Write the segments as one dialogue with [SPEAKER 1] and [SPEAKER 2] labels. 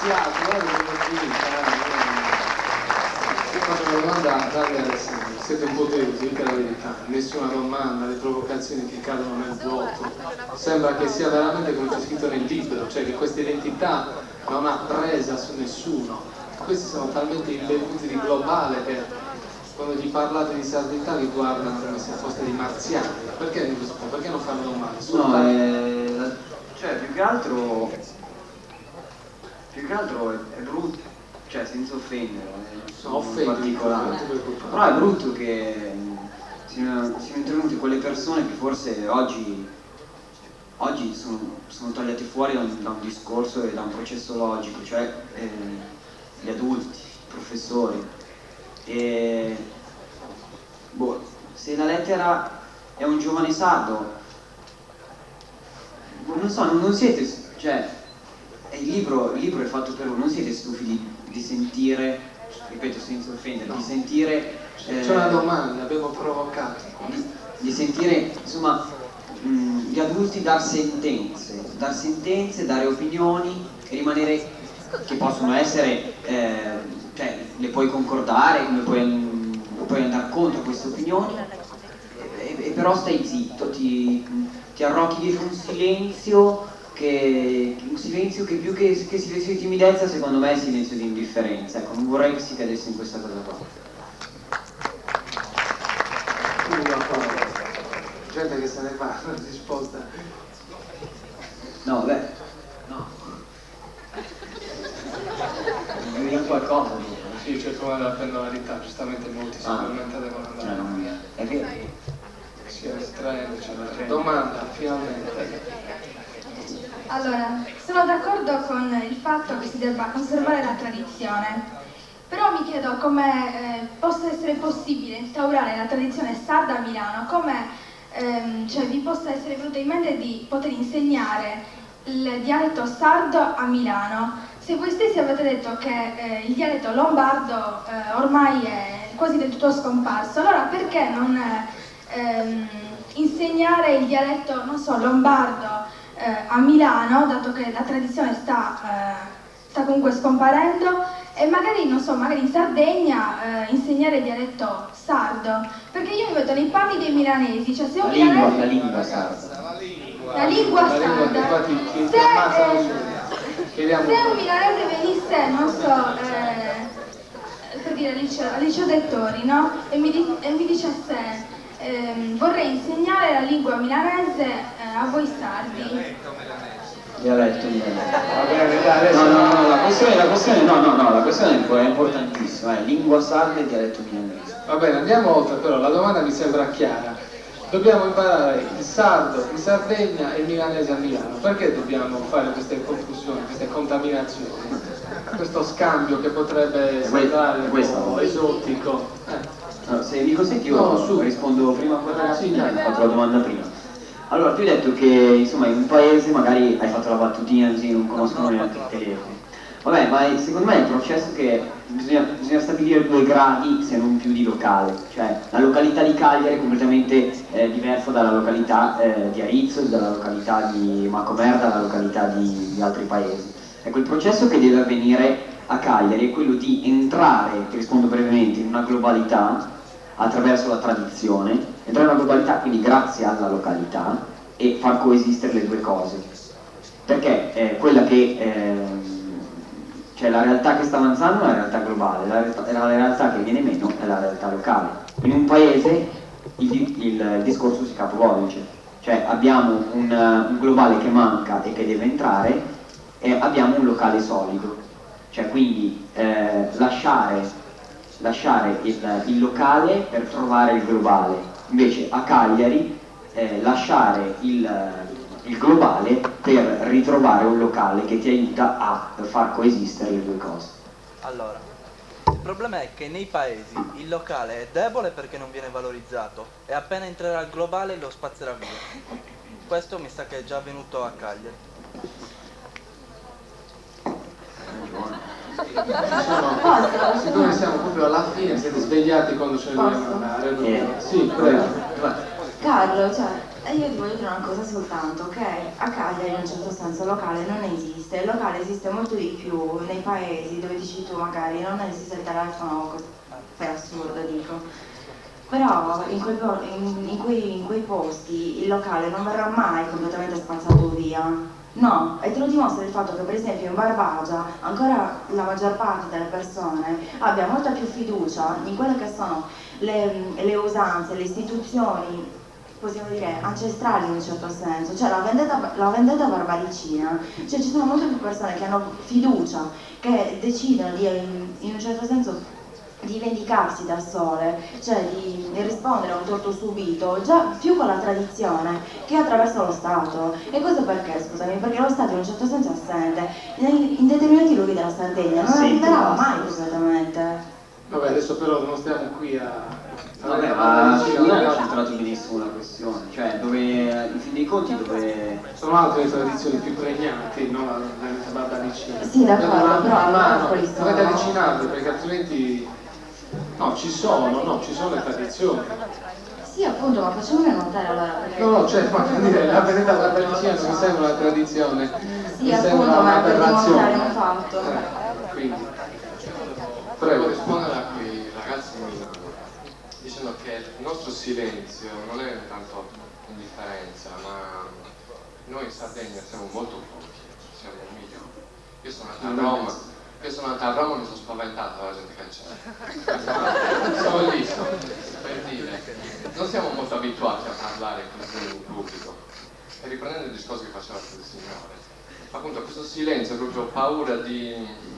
[SPEAKER 1] iniziato, io faccio una domanda a Davide Alessandro, siete potenti, dite la verità, nessuna domanda, le provocazioni che cadono nel vuoto, sembra che sia veramente come c'è scritto nel libro, cioè che questa identità non ha presa su nessuno, questi sono talmente imbevuti di globale che quando gli parlate di sardità li guardano come se foste di marziani, perché non rispondono? Perché non fanno domande?
[SPEAKER 2] No, cioè più che altro è brutto, cioè senza offendere, in particolare, però è brutto che siano intervenute quelle persone che forse oggi sono tagliate fuori da un discorso e da un processo logico, cioè gli adulti, i professori. E boh, se la lettera è un giovane sardo, non so, non siete, cioè il libro è fatto per voi, non siete stufi di sentire, ripeto senza offendere, di sentire
[SPEAKER 1] c'è una domanda, abbiamo provocato
[SPEAKER 2] di sentire insomma gli adulti dar sentenze, dare opinioni e rimanere, che possono essere cioè le puoi concordare, come puoi andare contro queste opinioni, e però stai zitto, ti arrocchi dietro un silenzio che più che silenzio di timidezza, secondo me è silenzio di indifferenza. Ecco, non vorrei che si cadesse in questa cosa qua.
[SPEAKER 1] Gente che se ne va, non si sposta.
[SPEAKER 2] No, beh, no. Devi dire qualcosa.
[SPEAKER 1] Sì, c'è il problema della pendolarità, giustamente molti sicuramente devono andare via.
[SPEAKER 2] È vero.
[SPEAKER 1] Si estraendo, domanda, finalmente.
[SPEAKER 3] Allora, sono d'accordo con il fatto che si debba conservare la tradizione, però mi chiedo come possa essere possibile instaurare la tradizione sarda a Milano, come cioè, vi possa essere venuto in mente di poter insegnare il dialetto sardo a Milano. Se voi stessi avete detto che il dialetto lombardo ormai è quasi del tutto scomparso, allora perché non insegnare il dialetto, non so, lombardo a Milano, dato che la tradizione sta comunque scomparendo, e magari, non so, magari in Sardegna insegnare il dialetto sardo, perché io mi metto nei panni dei milanesi, cioè se un
[SPEAKER 2] la lingua sarda.
[SPEAKER 3] La lingua sarda. Se un milanese venisse, non so, per dire al liceo Dettori, no? E mi dicesse vorrei insegnare la lingua milanese a voi sardi.
[SPEAKER 2] Dialetto milanese. No, la questione è importantissima, lingua sarda e dialetto milanese.
[SPEAKER 1] Va bene, andiamo oltre, però la domanda mi sembra chiara. Dobbiamo imparare il sardo in Sardegna e il milanese a Milano. Perché dobbiamo fare queste confusioni, queste contaminazioni? Questo scambio che potrebbe sembrare un po' esotico.
[SPEAKER 2] Allora, se mi consenti io rispondo prima a quella ho fatto la domanda prima. Allora, tu hai detto che insomma in un paese magari hai fatto la battutina così non conoscono neanche il telefono. Vabbè, ma secondo me è il processo che bisogna stabilire 2 gradi se non più di locale, cioè la località di Cagliari è completamente diversa dalla località di Arezzo, dalla località di Macomer, dalla località di altri paesi. Ecco, il processo che deve avvenire a Cagliari è quello di entrare, ti rispondo brevemente, in una globalità attraverso la tradizione, entrare in una globalità quindi grazie alla località e far coesistere le 2 cose, perché quella che cioè la realtà che sta avanzando è una realtà globale, la realtà che viene meno è la realtà locale. In un paese il discorso si capovolge, cioè abbiamo un globale che manca e che deve entrare e abbiamo un locale solido, cioè quindi lasciare il locale per trovare il globale, invece a Cagliari lasciare il globale per ritrovare un locale che ti aiuta a far coesistere le 2 cose.
[SPEAKER 4] Allora, il problema è che nei paesi il locale è debole perché non viene valorizzato e appena entrerà il globale lo spazzerà via. Questo mi sa che è già avvenuto a Cagliari.
[SPEAKER 1] Siccome siamo proprio alla fine, siete svegliati quando ce ne dobbiamo andare. Sì, prego.
[SPEAKER 5] Carlo, cioè, io ti voglio dire una cosa soltanto, che a Cagliari in un certo senso il locale non esiste, il locale esiste molto di più nei paesi dove dici tu magari non esiste il telefono, per assurdo dico, però in quei posti il locale non verrà mai completamente spazzato via. No, e te lo dimostra il fatto che per esempio in Barbagia ancora la maggior parte delle persone abbia molta più fiducia in quelle che sono le usanze, le istituzioni, possiamo dire ancestrali in un certo senso, cioè la vendetta barbaricina, cioè ci sono molte più persone che hanno fiducia, che decidono di, in un certo senso, di vendicarsi da sole, cioè di rispondere a un torto subito, già più con la tradizione che attraverso lo Stato. E questo perché, scusami? Perché lo Stato in un certo senso è assente, in determinati luoghi della Sardegna non arriverà mai completamente.
[SPEAKER 1] Vabbè, adesso però non stiamo qui a...
[SPEAKER 2] Vabbè, ma io ho centrato benissimo la questione, cioè dove, in fin dei conti, dove...
[SPEAKER 1] Sono altre tradizioni più pregnanti, no? La barbaricina.
[SPEAKER 5] Sì, d'accordo, però
[SPEAKER 1] dovete avvicinarvi perché altrimenti... No, ci sono le tradizioni.
[SPEAKER 5] Sì, appunto, ma facciamone notare allora. Perché...
[SPEAKER 1] No, cioè, ma dire, la vendetta barbaricina non mi sembra una tradizione.
[SPEAKER 5] Sì,
[SPEAKER 1] mi
[SPEAKER 5] appunto, ma per dimostrare un fatto.
[SPEAKER 1] Quindi.
[SPEAKER 6] Prego, rispondere a quei ragazzi di Milano dicendo che il nostro silenzio non è tanto indifferenza, ma noi in Sardegna siamo molto pochi, siamo migliori. Io sono nato a Roma, mi sono spaventato dalla gente che c'è. Sono lì, per dire, non siamo molto abituati a parlare così in pubblico. E riprendendo il discorso che faceva il signore, appunto questo silenzio è proprio paura di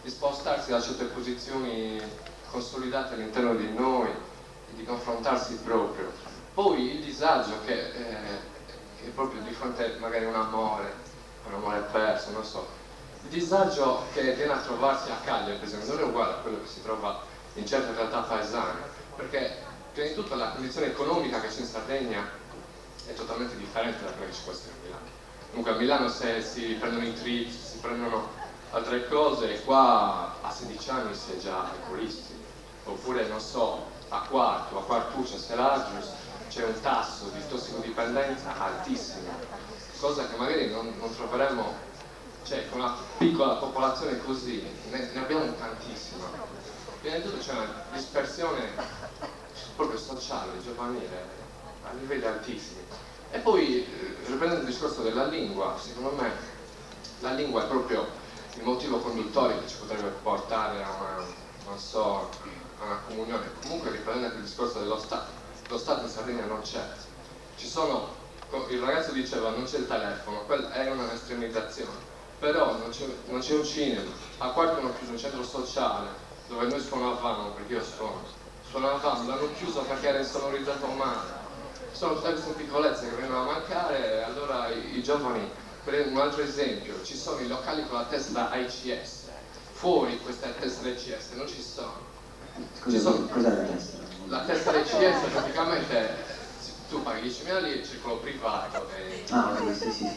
[SPEAKER 6] spostarsi da certe posizioni consolidate all'interno di noi e di confrontarsi proprio. Poi il disagio che è proprio di fronte magari a un amore perso, non so, il disagio che viene a trovarsi a Cagliari, per esempio, non è uguale a quello che si trova in certe realtà paesane, perché prima di tutto la condizione economica che c'è in Sardegna è totalmente differente da quella che ci può essere a Milano. Comunque a Milano se si prendono i trips, si prendono altre cose, qua a 16 anni si è già alcolisti, oppure non so, a Quartuccia, a Selagius c'è un tasso di tossicodipendenza altissimo, cosa che magari non troveremo, cioè con una piccola popolazione così, ne abbiamo tantissima. Prima di tutto c'è una dispersione proprio sociale, giovanile, a livelli altissimi. E poi, riprendendo il discorso della lingua, secondo me la lingua è proprio il motivo conduttore che ci potrebbe portare a una comunione. Comunque riprendendo il discorso dello Stato, lo Stato in Sardegna non c'è. Il ragazzo diceva non c'è il telefono, quella è una estremizzazione, però non c'è un cinema, a Quarto hanno chiuso un centro sociale dove noi suonavamo, perché io suonavamo, l'hanno chiuso perché era insonorizzato male. Sono tutte queste piccolezze che vengono a mancare e allora i giovani. Per un altro esempio, ci sono i locali con la tessera ACS, fuori queste tessere ACS non ci sono.
[SPEAKER 2] Cos'è la tessera?
[SPEAKER 6] La tessera ACS praticamente tu paghi 10.000 lire, circolo privato.
[SPEAKER 2] Sì.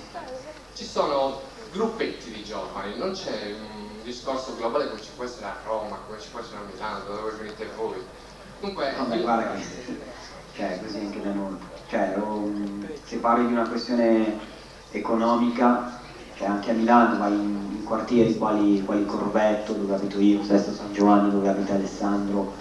[SPEAKER 6] Ci sono gruppetti di giovani, non c'è un discorso globale come ci può essere a Roma, come ci può essere a Milano, dove venite voi. Comunque.
[SPEAKER 2] Guarda che cioè così anche da noi. Cioè, se parli di una questione economica, cioè anche a Milano vai in quartieri quali Corvetto, dove abito io, Sesto San Giovanni, dove abita Alessandro,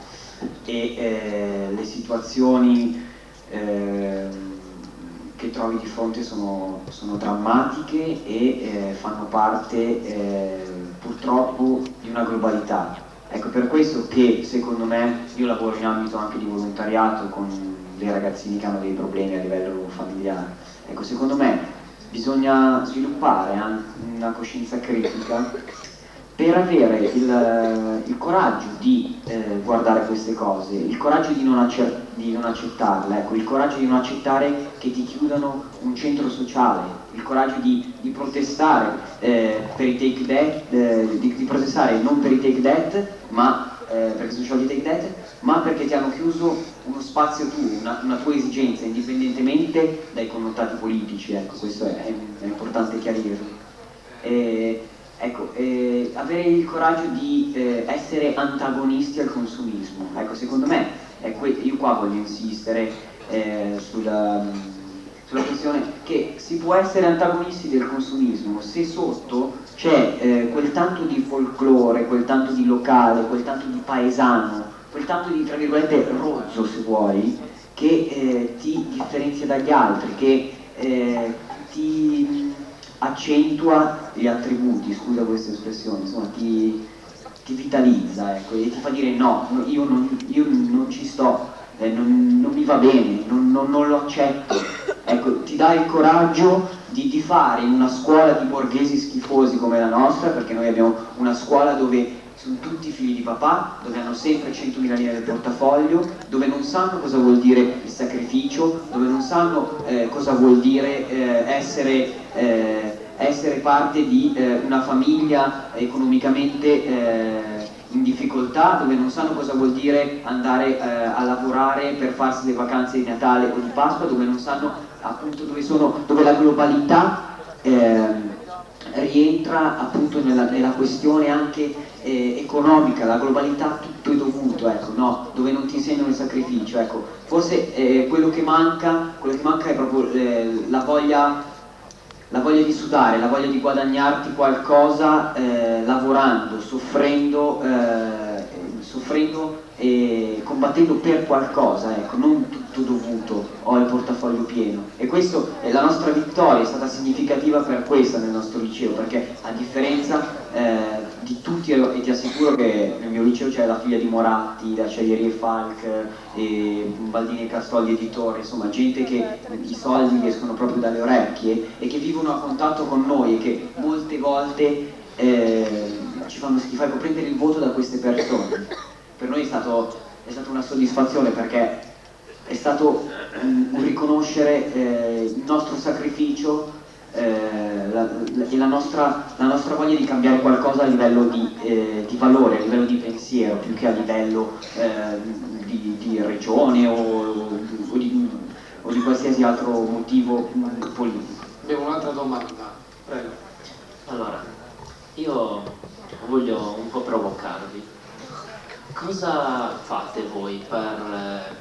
[SPEAKER 2] e le situazioni che trovi di fronte sono drammatiche e fanno parte purtroppo di una globalità. Ecco, per questo che secondo me io lavoro in ambito anche di volontariato con dei ragazzini che hanno dei problemi a livello familiare. Ecco, secondo me bisogna sviluppare una coscienza critica per avere il coraggio di guardare queste cose, il coraggio di non accettarle, ecco, il coraggio di non accettare che ti chiudano un centro sociale, il coraggio di protestare per i take that, di protestare non per i take that, ma perché sono sciolti i take that, ma perché ti hanno chiuso uno spazio tuo, una tua esigenza, indipendentemente dai connotati politici, ecco, questo è importante chiarirlo. Avere il coraggio di essere antagonisti al consumismo, ecco, secondo me io qua voglio insistere sulla questione che si può essere antagonisti del consumismo se sotto c'è quel tanto di folklore, quel tanto di locale, quel tanto di paesano, quel tanto di, tra virgolette, rozzo se vuoi, che ti differenzia dagli altri, che ti accentua gli attributi, scusa questa espressione, insomma ti vitalizza, ecco, e ti fa dire no, io non ci sto, non mi va bene, non lo accetto, ecco, ti dà il coraggio di fare in una scuola di borghesi schifosi come la nostra, perché noi abbiamo una scuola dove sono tutti figli di papà, dove hanno sempre 100.000 lire nel portafoglio, dove non sanno cosa vuol dire il sacrificio, dove non sanno cosa vuol dire essere parte di una famiglia economicamente in difficoltà, dove non sanno cosa vuol dire andare a lavorare per farsi le vacanze di Natale o di Pasqua, dove non sanno appunto dove la globalità rientra appunto nella questione anche economica, la globalità tutto è dovuto, ecco, no? Dove non ti insegnano il sacrificio, ecco. Forse quello che manca è proprio la voglia di sudare, la voglia di guadagnarti qualcosa lavorando, soffrendo e combattendo per qualcosa, ecco, non tutto dovuto, ho il portafoglio pieno. E questo, la nostra vittoria è stata significativa per questo nel nostro liceo, perché a differenza di tutti, e ti assicuro che nel mio liceo c'è la figlia di Moratti, la Acciaierie Falk, e Baldini e Castoldi editore, insomma gente che i soldi gli escono proprio dalle orecchie e che vivono a contatto con noi e che molte volte ci fanno schifo, ecco, prendere il voto da queste persone. Per noi è stato una soddisfazione, perché è stato un riconoscere il nostro sacrificio e la nostra voglia di cambiare qualcosa a livello di valore, a livello di pensiero, più che a livello di regione o di qualsiasi altro motivo politico.
[SPEAKER 1] Abbiamo un'altra domanda, prego.
[SPEAKER 7] Allora, io voglio un po' provocarvi. Cosa fate voi per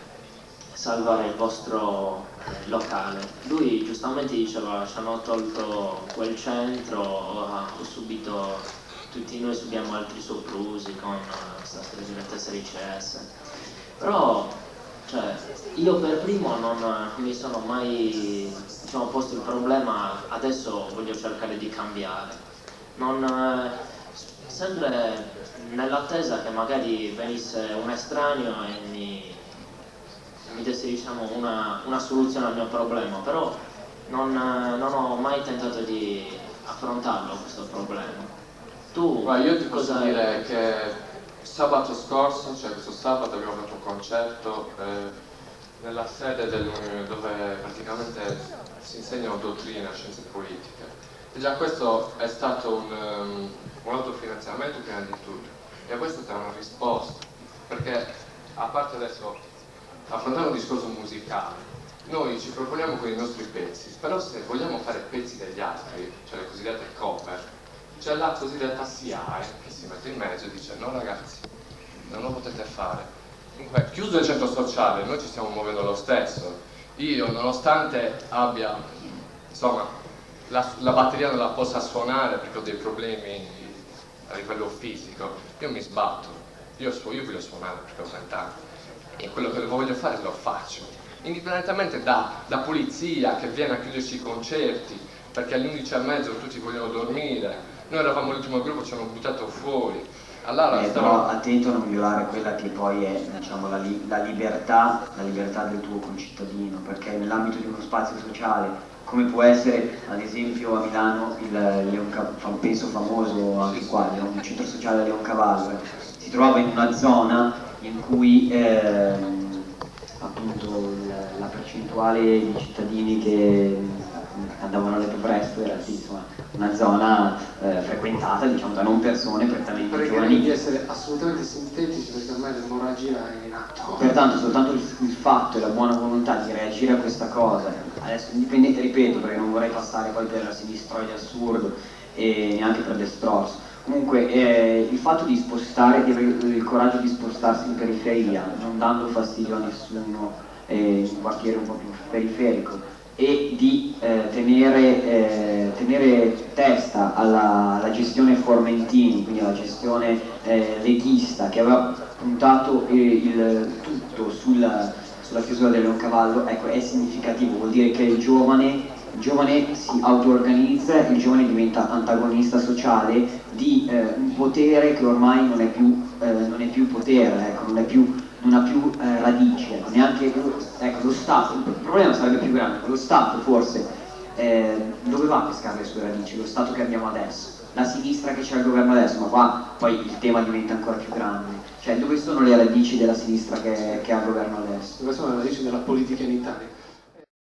[SPEAKER 7] salvare il vostro locale? Lui giustamente diceva ci hanno tolto quel centro, ho subito, tutti noi subiamo altri soprusi con questa SRI CS, però cioè, io per primo non mi sono mai posto il problema, adesso voglio cercare di cambiare, sempre nell'attesa che magari venisse un estraneo e mi desse una soluzione al mio problema, però non ho mai tentato di affrontarlo questo problema. Tu
[SPEAKER 6] guarda, io ti posso dire che sabato scorso, cioè questo sabato, abbiamo fatto un concerto nella sede dove praticamente si insegnano dottrina, scienze politiche, e già questo è stato un autofinanziamento prima di tutto, e questa è stata una risposta, perché a parte adesso affrontare un discorso musicale, noi ci proponiamo con i nostri pezzi, però se vogliamo fare pezzi degli altri, cioè le cosiddette cover, c'è la cosiddetta SIAE che si mette in mezzo e dice no ragazzi, non lo potete fare. Comunque, chiuso il centro sociale, noi ci stiamo muovendo lo stesso. Io, nonostante abbia, insomma, la batteria non la possa suonare perché ho dei problemi a livello fisico, io mi sbatto, io voglio suonare perché ho 30 anni e quello che voglio fare lo faccio, indipendentemente da polizia che viene a chiuderci i concerti perché alle 11:30 tutti vogliono dormire. Noi eravamo l'ultimo gruppo, ci hanno buttato fuori. Allora,
[SPEAKER 2] però attento a non violare quella che poi è, diciamo, la libertà del tuo concittadino, perché nell'ambito di uno spazio sociale, come può essere ad esempio a Milano penso famoso anche qua, un centro sociale a Leoncavallo, si trova in una zona in cui appunto la percentuale di cittadini che andavano a letto presto era insomma una zona frequentata, diciamo, da non persone prettamente giovanili.
[SPEAKER 1] Pregherei di essere assolutamente sintetici perché ormai l'emorragia è in atto.
[SPEAKER 2] Pertanto soltanto il fatto e la buona volontà di reagire a questa cosa, adesso indipendente, ripeto, perché non vorrei passare poi per sinistroide assurdo e neanche per destrorso, comunque il fatto di spostare, di avere il coraggio di spostarsi in periferia, non dando fastidio a nessuno, in un quartiere un po' più periferico, e di tenere testa alla gestione Formentini, quindi alla gestione leghista, che aveva puntato il tutto sulla chiusura del Leoncavallo, ecco, è significativo, vuol dire che il giovane si auto-organizza, il giovane diventa antagonista sociale di un potere che ormai non è più potere, ecco, non ha più radici, ecco, neanche lo Stato. Il problema sarebbe più grande, lo Stato forse dove va a pescare le sue radici? Lo Stato che abbiamo adesso, la sinistra che c'è al governo adesso, ma qua poi il tema diventa ancora più grande, cioè dove sono le radici della sinistra che ha al governo adesso?
[SPEAKER 1] Dove sono le radici della politica in Italia?